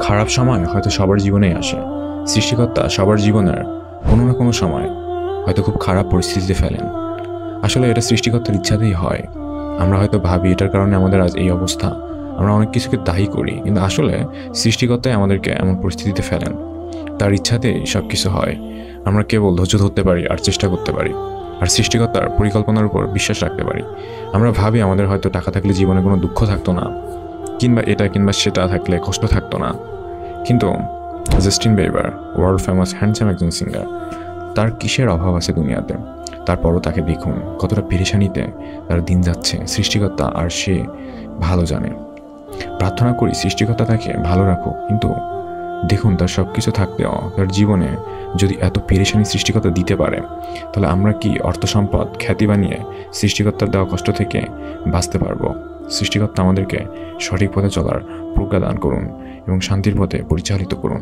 খারাপ সময় হয়তো সবার জীবনেই আসে। সৃষ্টিকর্তা সবার জীবনের কোনো না কোনো সময় হয়তো খুব খারাপ পরিস্থিতিতে ফেলেন। আসলে এটা সৃষ্টিকর্তার ইচ্ছাতেই হয়। আমরা হয়তো ভাবি এটার কারণে আমাদের আজ এই অবস্থা, আমরা অনেক কিছুকে দায়ী করি, কিন্তু আসলে সৃষ্টিকর্তাই আমাদেরকে এমন পরিস্থিতিতে ফেলেন। তার ইচ্ছাতেই সব কিছু হয়। আমরা কেবল ধৈর্য ধরতে পারি আর চেষ্টা করতে পারি, আর সৃষ্টিকর্তার পরিকল্পনার উপর বিশ্বাস রাখতে পারি। আমরা ভাবি আমাদের হয়তো টাকা থাকলে জীবনে কোনো দুঃখ থাকতো না, কিংবা এটা কিংবা সেটা থাকলে কষ্ট থাকতো না। কিন্তু Justin Bieber, world famous handsome একজন সিঙ্গার, তার কিসের অভাব আছে দুনিয়াতে? তারপরও তাকে দেখুন কতটা পেরেশানিতে তার দিন যাচ্ছে। সৃষ্টিকর্তা আর সে ভালো জানে। প্রার্থনা করি সৃষ্টিকর্তা তাকে ভালো রাখুক, কিন্তু দেখুন তার সব কিছু থাকতেও তার জীবনে যদি এত পেরেশানি সৃষ্টিকর্তা দিতে পারে, তাহলে আমরা কি অর্থ সম্পদ খ্যাতি বানিয়ে সৃষ্টিকর্তার দেওয়া কষ্ট থেকে বাঁচতে পারবো? সৃষ্টিকর্তা আমাদেরকে সঠিক পথে চলার প্রজ্ঞা দান করুন এবং শান্তির পথে পরিচালিত করুন।